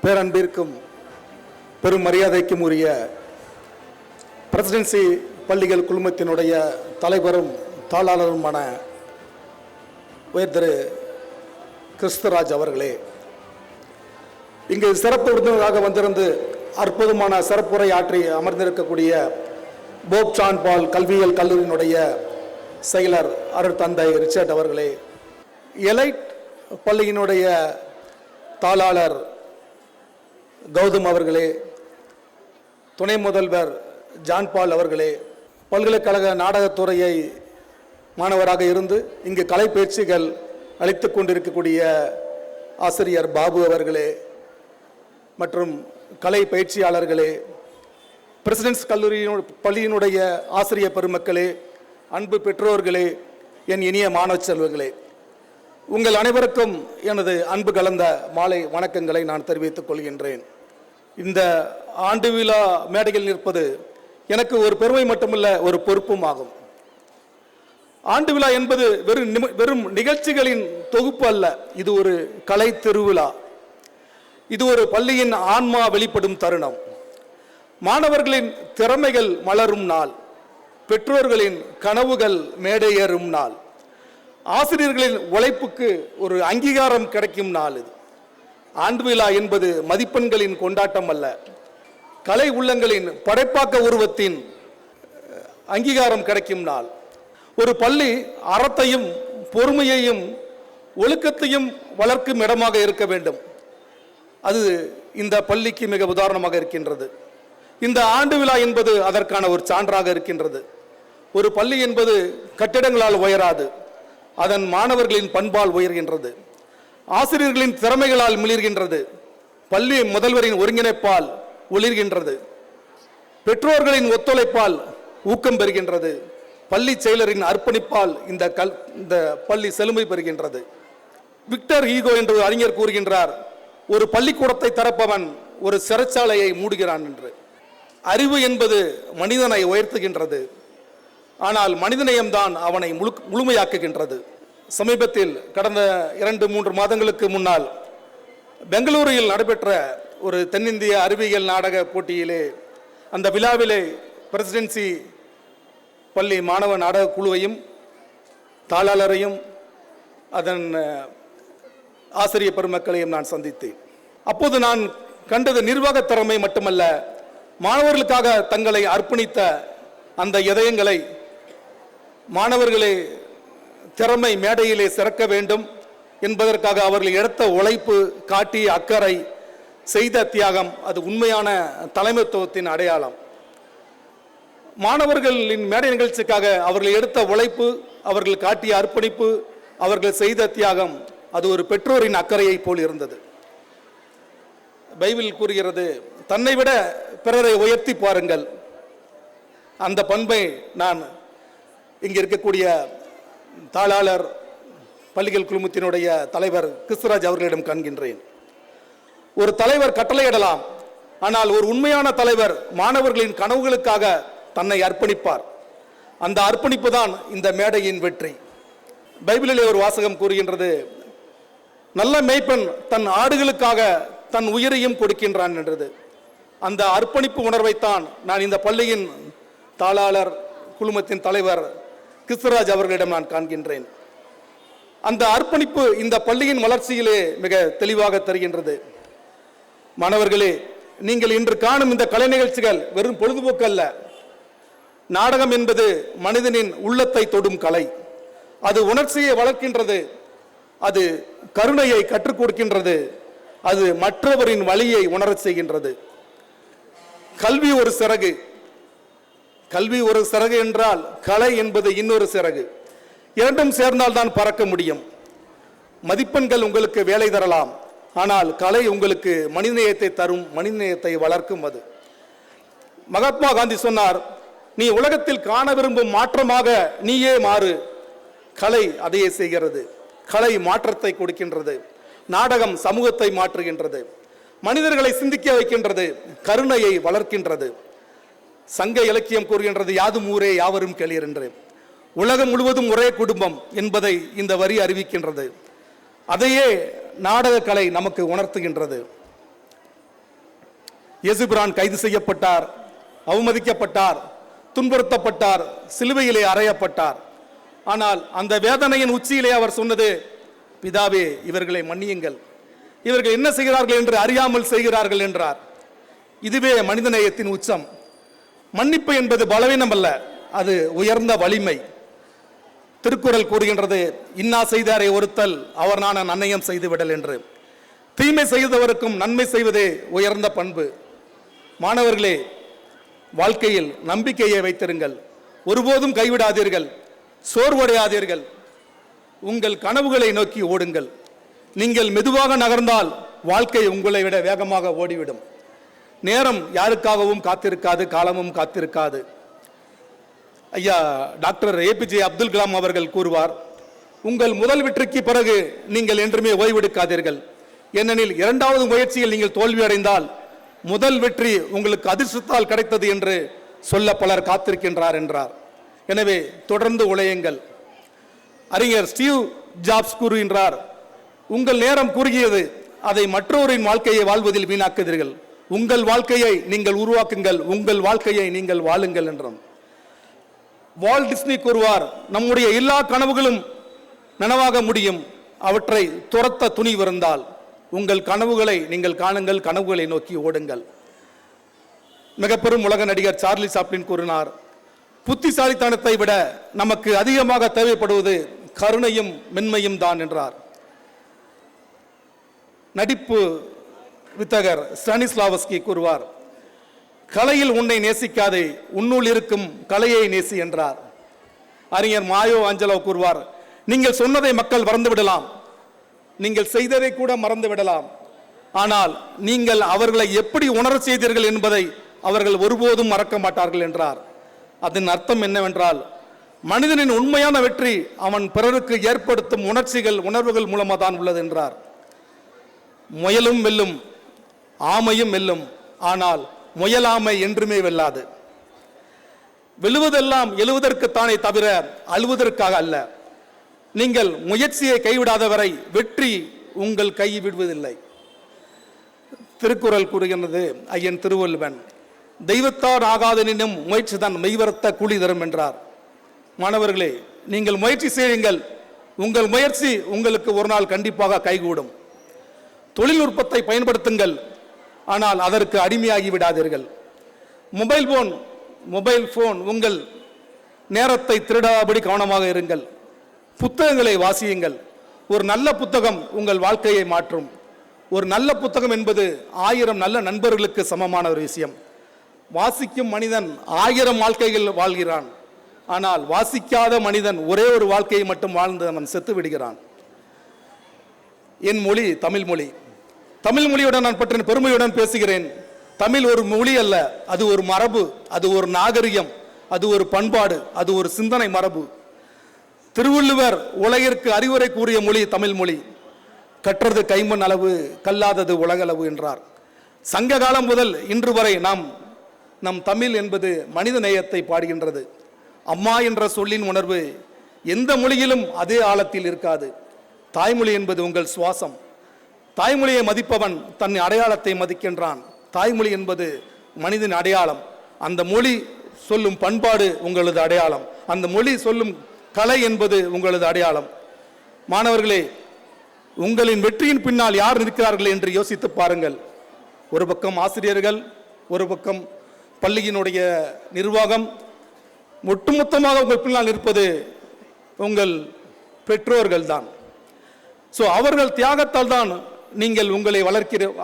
பேரன்பிற்கும் பெரும் மரியாதைக்கும் உரிய பிரசிடென்சி பள்ளிகள் குழுமத்தினுடைய தலைவரும் தாளாளருமான உயர் திரு கிறிஸ்துராஜ் அவர்களே, இங்கு சிறப்பு விருந்தினராக வந்திருந்து அற்புதமான சிறப்புரை ஆற்றி அமர்ந்திருக்கக்கூடிய போப் ஜான் பால் கல்வியியல் கல்லூரியினுடைய செயலர் அருட்தந்தை ரிச்சர்ட் அவர்களே, எலைட் பள்ளியினுடைய தாளாளர் கௌதம் அவர்களே, துணை முதல்வர் ஜான் பால் அவர்களே, பல்கலைக்கழக நாடகத்துறையை மாணவராக இருந்து இங்கு கலை பயிற்சிகள் அளித்து கொண்டிருக்கக்கூடிய ஆசிரியர் பாபு அவர்களே மற்றும் கலை பயிற்சியாளர்களே, பிரசிடென்ட்ஸ் பள்ளியினுடைய ஆசிரியர் பெருமக்களே, அன்பு பெற்றோர்களே, என் இனிய மாணவ செல்வங்களே, உங்கள் அனைவருக்கும் எனது அன்பு கலந்த மாலை வணக்கங்களை நான் தெரிவித்துக் கொள்கின்றேன். இந்த ஆண்டு விழா மேடையில் நிற்பது எனக்கு ஒரு பெருமை மட்டுமல்ல, ஒரு பொறுப்பும் ஆகும். ஆண்டு விழா என்பது வெறும் நிகழ்ச்சிகளின் தொகுப்பு அல்ல, இது ஒரு கலை திருவிழா. இது ஒரு பள்ளியின் ஆன்மா வெளிப்படும் தருணம். மாணவர்களின் திறமைகள் மலரும் நாள், பெற்றோர்களின் கனவுகள் மேடையேறும் நாள், ஆசிரியர்களின் உழைப்புக்கு ஒரு அங்கீகாரம் கிடைக்கும் நாள். இது ஆண்டு விழா என்பது மதிப்பெண்களின் கொண்டாட்டம் அல்ல, கலை உள்ளங்களின் படைப்பாக்க உருவத்தின் அங்கீகாரம் கிடைக்கும் நாள். ஒரு பள்ளி அறத்தையும் பொறுமையையும் ஒழுக்கத்தையும் வளர்க்கும் இடமாக இருக்க வேண்டும். அது இந்த பள்ளிக்கு மிக உதாரணமாக இருக்கின்றது. இந்த ஆண்டு விழா என்பது அதற்கான ஒரு சான்றாக இருக்கின்றது. ஒரு பள்ளி என்பது கட்டிடங்களால் உயராது, அதன் மாணவர்களின் பண்பால் உயர்கின்றது, ஆசிரியர்களின் திறமைகளால் மிளிர்கின்றது, பள்ளி முதல்வரின் ஒருங்கிணைப்பால் ஒளிர்கின்றது, பெற்றோர்களின் ஒத்துழைப்பால் ஊக்கம் பெறுகின்றது, பள்ளி செயலரின் அர்ப்பணிப்பால் இந்த பள்ளி செழுமை பெறுகின்றது. விக்டர் ஹீகோ என்று அறிஞர் கூறுகின்றார், ஒரு பள்ளிக்கூடத்தை திறப்பவன் ஒரு சிறைச்சாலையை மூடுகிறான் என்று. அறிவு என்பது மனிதனை உயர்த்துகின்றது, ஆனால் மனிதநேயம்தான் அவனை முழுமையாக்குகின்றது. சமீபத்தில் கடந்த 2-3 மாதங்களுக்கு முன்னால் பெங்களூரில் நடைபெற்ற ஒரு தென்னிந்திய அறிவியல் நாடக போட்டியிலே, அந்த விழாவிலே பிரசிடென்சி பள்ளி மாணவ நாடக குழுவையும் தாளாளரையும் அதன் ஆசிரியர் பெருமக்களையும் நான் சந்தித்தேன். அப்போது நான் கண்டது நிர்வாக திறமை மட்டுமல்ல, மாணவர்களுக்காக தங்களை அர்ப்பணித்த அந்த இதயங்களை. மாணவர்களே, திறமை மேடையிலே சிறக்க வேண்டும் என்பதற்காக அவர்கள் எடுத்த உழைப்பு, காட்டிய அக்கறை, செய்த தியாகம், அது உண்மையான தலைமைத்துவத்தின் அடையாளம். மாணவர்களின் மேடை நிகழ்ச்சிக்காக அவர்கள் எடுத்த உழைப்பு, அவர்கள் காட்டிய அர்ப்பணிப்பு, அவர்கள் செய்த தியாகம், அது ஒரு பெற்றோரின் அக்கறையை போல் இருந்தது. பைபிள் கூறுகிறது, தன்னை விட பிறரை உயர்த்தி பாருங்கள். அந்த பண்பை நான் இங்கே இருக்கக்கூடிய தாளாளர் பள்ளிகள் குழுமத்தினுடைய தலைவர் கிறிஸ்துராஜ் அவர்களிடம் காண்கின்றேன். ஒரு தலைவர் கட்டளையிடலாம், ஆனால் ஒரு உண்மையான தலைவர் மாணவர்களின் கனவுகளுக்காக தன்னை அர்ப்பணிப்பார். அந்த அர்ப்பணிப்பு தான் இந்த மேடையின் வெற்றி. பைபிளிலே ஒரு வாசகம் கூறுகின்றது, நல்ல மேய்ப்பன் தன் ஆடுகளுக்காக தன் உயிரையும் கொடுக்கின்றான் என்றது. அந்த அர்ப்பணிப்பு உணர்வைத்தான் நான் இந்த பள்ளியின் தாளாளர் குழுமத்தின் தலைவர் கிறிஸ்துராஜ் அவர்களிடம் நான் காண்கின்றேன். அந்த அர்ப்பணிப்பு இந்த பள்ளியின் வளர்ச்சியிலே மிக தெளிவாக தெரிகின்றது. மாணவர்களே, நீங்கள் இன்று காணும் இந்த கலை நிகழ்ச்சிகள் வெறும் பொழுதுபோக்கு அல்ல. நாடகம் என்பது மனிதனின் உள்ளத்தை தொடும் கலை. அது உணர்ச்சியை வளர்க்கின்றது, அது கருணையை கற்றுக் கொடுக்கின்றது, அது மற்றவரின் வழியை உணரச் செய்கின்றது. கல்வி ஒரு சிறகு. கல்வி ஒரு சிறகு என்றால் கலை என்பது இன்னொரு சிறகு. இரண்டும் சேர்ந்தால் தான் பறக்க முடியும். மதிப்பெண்கள் உங்களுக்கு வேலை தரலாம், ஆனால் கலை உங்களுக்கு மனிதநேயத்தை தரும், மனிதநேயத்தை வளர்க்கும். அது மகாத்மா காந்தி சொன்னார், நீ உலகத்தில் காண விரும்பும் மாற்றமாக நீயே மாறு. கலை அதையே செய்கிறது. கலை மாற்றத்தை கொடுக்கின்றது. நாடகம் சமூகத்தை மாற்றுகின்றது, மனிதர்களை சிந்திக்க வைக்கின்றது, கருணையை வளர்க்கின்றது. சங்க இலக்கியம் கூறுகின்றது, யாதும் ஊரே யாவரும் கேளீர் என்று. உலகம் முழுவதும் ஒரே குடும்பம் என்பதை இந்த வரி அறிவிக்கின்றது. அதையே நாடக கலை நமக்கு உணர்த்துகின்றது. இயேசுபிரான் கைது செய்யப்பட்டார், அவமதிக்கப்பட்டார், துன்புறுத்தப்பட்டார், சிலுவையிலே அறையப்பட்டார். ஆனால் அந்த வேதனையின் உச்சியிலே அவர் சொன்னது, பிதாவே இவர்களை மன்னியுங்கள், இவர்கள் என்ன செய்கிறார்கள் என்று அறியாமல் செய்கிறார்கள் என்றார். இதுவே மனிதநேயத்தின் உச்சம். மன்னிப்பு என்பது பலவீனம் அல்ல, அது உயர்ந்த வலிமை. திருக்குறள் கூறுகின்றது, இன்னா செய்தாரை ஒருத்தல் அவர் நான் நன்னயம் செய்து விடல் என்று. தீமை செய்தவருக்கும் நன்மை செய்வதே உயர்ந்த பண்பு. மாணவர்களே, வாழ்க்கையில் நம்பிக்கையை வைத்திருங்கள், ஒருபோதும் கைவிடாதீர்கள், சோர்வடையாதீர்கள், உங்கள் கனவுகளை நோக்கி ஓடுங்கள். நீங்கள் மெதுவாக நகர்ந்தால் வாழ்க்கை உங்களை விட வேகமாக ஓடிவிடும். நேரம் யாருக்காகவும் காத்திருக்காது, காலமும் காத்திருக்காது. ஐயா டாக்டர் ஏபிஜே அப்துல் கலாம் அவர்கள் கூறுவார், உங்கள் முதல் வெற்றிக்கு பிறகு நீங்கள் என்றுமே ஓய்வெடுக்காதீர்கள். ஏனெனில் இரண்டாவது முயற்சியில் நீங்கள் தோல்வி அடைந்தால் முதல் வெற்றி உங்களுக்கு அதிர்ஷ்டத்தால் கிடைத்தது என்று சொல்ல பலர் காத்திருக்கின்றார் என்றார். எனவே தொடர்ந்து உழையுங்கள். அறிஞர் ஸ்டீவ் ஜாப்ஸ் கூறுகின்றார், உங்கள் நேரம் குறுகியது, அதை மற்றொருவரின் வாழ்க்கையை வாழ்வதில் வீணாக்குதீர்கள். உங்கள் வாழ்க்கையை நீங்கள் உருவாக்குங்கள், உங்கள் வாழ்க்கையை நீங்கள் வாழுங்கள் என்றும். வால்ட் டிஸ்னி கூறுவார், நம்முடைய எல்லா கனவுகளும் நனவாக முடியும், அவற்றை துரத்த துணிவிருந்தால். உங்கள் கனவுகளை நீங்கள் காணுங்கள், கனவுகளை நோக்கி ஓடுங்கள். மிக பெரும் உலக நடிகர் சார்லி சாப்ளின் கூறினார், புத்திசாலித்தனத்தை விட நமக்கு அதிகமாக தேவைப்படுவது கருணையும் மென்மையும் தான் என்றார். நடிப்பு வித்தகர் ஸ்டானிஸ்லாவஸ்கி கூறுவார், கலையில் உன்னை நேசிக்காதே, உன்னுள் இருக்கும் கலையை நேசி என்றார். அறிஞர் மாயோ ஆஞ்சலோ கூறுவார், நீங்கள் சொன்னதை மக்கள் மறந்து விடலாம், நீங்கள் செய்ததை கூட மறந்து விடலாம், ஆனால் நீங்கள் அவர்களை எப்படி உணர செய்தீர்கள் என்பதை அவர்கள் ஒருபோதும் மறக்க மாட்டார்கள் என்றார். அதன் அர்த்தம் என்னவென்றால், மனிதனின் உண்மையான வெற்றி அவன் பிறருக்கு ஏற்படுத்தும் உணர்வுகள் மூலமாக தான் உள்ளது என்றார். முயலும் வெல்லும், ஆமையும் வெல்லும், ஆனால் முயலாமை என்றுமே வெல்லாது. வெல்லுவதெல்லாம் எழுவதற்குத்தானே தவிர அழுவதற்காக அல்ல. நீங்கள் முயற்சியை கைவிடாத வரை வெற்றி உங்கள் கை விடுவதில்லை. திருக்குறள் கூறுகின்றது, ஐயன் திருவள்ளுவன், தெய்வத்தார் ஆகாதனினும் முயற்சி தான் மெய்வரத்த கூலி தரும் என்றார். மாணவர்களே, நீங்கள் முயற்சி செய்யுங்கள், உங்கள் முயற்சி உங்களுக்கு ஒரு நாள் கண்டிப்பாக கைகூடும். தொழில்நுட்பத்தை பயன்படுத்துங்கள், ஆனால் அதற்கு அடிமையாகி விடாதீர்கள். மொபைல் போன் உங்கள் நேரத்தை திருடாதபடி கவனமாக இருங்கள். புத்தகங்களை வாசியுங்கள். ஒரு நல்ல புத்தகம் உங்கள் வாழ்க்கையை மாற்றும். ஒரு நல்ல புத்தகம் என்பது 1000 நல்ல நண்பர்களுக்கு சமமான ஒரு விஷயம். வாசிக்கும் மனிதன் 1000 வாழ்க்கைகள் வாழ்கிறான், ஆனால் வாசிக்காத மனிதன் ஒரே ஒரு வாழ்க்கையை மட்டும் வாழ்ந்து அவன் செத்து விடுகிறான். என் மொழி தமிழ் மொழி. தமிழ் மொழியுடன் நான் பற்றின பெருமையுடன் பேசுகிறேன். தமிழ் ஒரு மொழி அல்ல, அது ஒரு மரபு, அது ஒரு நாகரிகம், அது ஒரு பண்பாடு, அது ஒரு சிந்தனை மரபு. திருவள்ளுவர் உலகிற்கு அறிவுரை கூறிய மொழி தமிழ் மொழி. கற்றது கைமண் அளவு, கல்லாதது உலகளவு என்றார். சங்க காலம் முதல் இன்று வரை நம் தமிழ் என்பது மனித நேயத்தை பாடுகின்றது. அம்மா என்ற சொல்லின் உணர்வு எந்த மொழியிலும் அதே ஆழத்தில் இருக்காது. தாய்மொழி என்பது உங்கள் சுவாசம். தாய்மொழியை மதிப்பவன் தன் அடையாளத்தை மதிக்கின்றான். தாய்மொழி என்பது மனிதன் அடையாளம். அந்த மொழி சொல்லும் பண்பாடு உங்களது அடையாளம். அந்த மொழி சொல்லும் கலை என்பது உங்களது அடையாளம். மாணவர்களே, உங்களின் வெற்றியின் பின்னால் யார் இருக்கிறார்கள் என்று யோசித்து பாருங்கள். ஒரு பக்கம் ஆசிரியர்கள், ஒரு பக்கம் பள்ளியினுடைய நிர்வாகம், ஒட்டுமொத்தமாக உங்கள் பின்னால் இருப்பது உங்கள் பெற்றோர்கள் தான். ஸோ அவர்கள் தியாகத்தால் தான் நீங்கள் உங்களை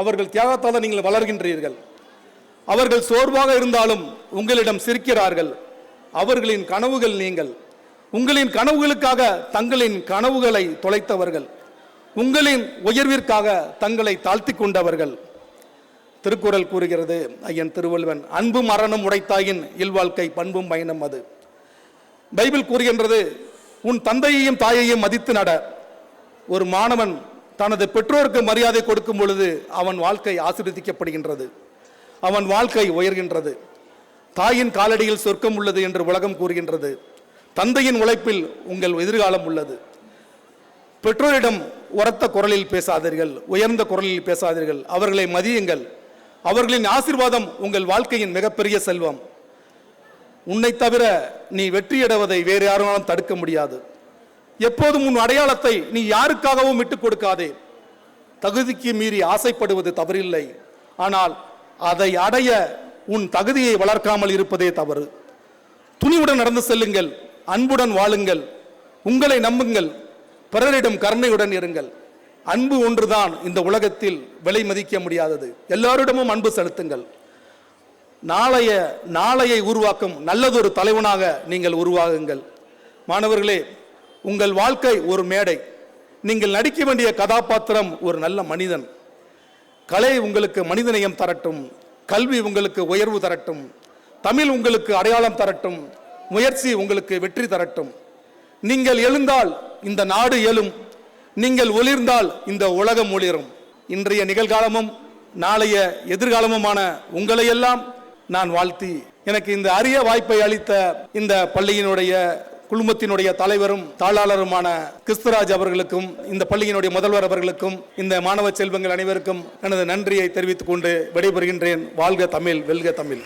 அவர்கள் தியாகத்தால் தான் நீங்கள் வளர்கின்றீர்கள். அவர்கள் சோர்வாக இருந்தாலும் உங்களிடம் சிரிக்கிறார்கள். அவர்களின் கனவுகள் நீங்கள். உங்களின் கனவுகளுக்காக தங்களின் கனவுகளை தொலைத்தவர்கள், உங்களின் உயர்விற்காக தங்களை தாழ்த்தி கொண்டவர்கள். திருக்குறள் கூறுகிறது, ஐயன் திருவள்ளுவன், அன்பும் அறனும் உடைத்தாயின் இல்வாழ்க்கை பண்பும் பயணம் அது. பைபிள் கூறுகின்றது, உன் தந்தையையும் தாயையும் மதித்து நட. ஒரு மாணவன் தனது பெற்றோருக்கு மரியாதை கொடுக்கும் பொழுது அவன் வாழ்க்கை ஆசீர்வதிக்கப்படுகின்றது, அவன் வாழ்க்கை உயர்கின்றது. தாயின் காலடியில் சொர்க்கம் உள்ளது என்று உலகம் கூறுகின்றது. தந்தையின் உழைப்பில் உங்கள் எதிர்காலம் உள்ளது. பெற்றோரிடம் உரத்த குரலில் பேசாதீர்கள், உயர்ந்த குரலில் பேசாதீர்கள். அவர்களை மதியுங்கள், அவர்களின் ஆசீர்வாதம் உங்கள் வாழ்க்கையின் மிகப்பெரிய செல்வம். உன்னை தவிர நீ வெற்றியடைவதை வேறு யாராலும் தடுக்க முடியாது. எப்போதும் உன் அடையாளத்தை நீ யாருக்காகவும் விட்டுக் கொடுக்காதே. தகுதிக்கு மீறி ஆசைப்படுவது தவறில்லை, ஆனால் அதை அடைய உன் தகுதியை வளர்க்காமல் இருப்பதே தவறு. துணிவுடன் நடந்து செல்லுங்கள், அன்புடன் வாழுங்கள், உங்களை நம்புங்கள், பிறரிடம் கருணையுடன் இருங்கள். அன்பு ஒன்றுதான் இந்த உலகத்தில் விலை மதிக்க முடியாதது. எல்லாரிடமும் அன்பு செலுத்துங்கள். நாளையை உருவாக்கும் நல்லதொரு தலைவனாக நீங்கள் உருவாகுங்கள். மாணவர்களே, உங்கள் வாழ்க்கை ஒரு மேடை. நீங்கள் நடிக்க வேண்டிய கதாபாத்திரம் ஒரு நல்ல மனிதன். கலை உங்களுக்கு மனிதநேயம் தரட்டும், கல்வி உங்களுக்கு உயர்வு தரட்டும், தமிழ் உங்களுக்கு அடையாளம் தரட்டும், முயற்சி உங்களுக்கு வெற்றி தரட்டும். நீங்கள் எழுந்தால் இந்த நாடு எழும், நீங்கள் ஒளிர்ந்தால் இந்த உலகம் ஒளிரும். இன்றைய நிகழ்காலமும் நாளைய எதிர்காலமுமான உங்களையெல்லாம் நான் வாழ்த்தி, எனக்கு இந்த அரிய வாய்ப்பை அளித்த இந்த பள்ளியினுடைய குழுமத்தினுடைய தலைவரும் தாளாளருமான கிறிஸ்துராஜ் அவர்களுக்கும், இந்த பள்ளியினுடைய முதல்வர் அவர்களுக்கும், இந்த மாணவ செல்வங்கள் அனைவருக்கும் எனது நன்றியை தெரிவித்துக் கொண்டு விடைபெறுகின்றேன். வாழ்க தமிழ், வெல்க தமிழ்.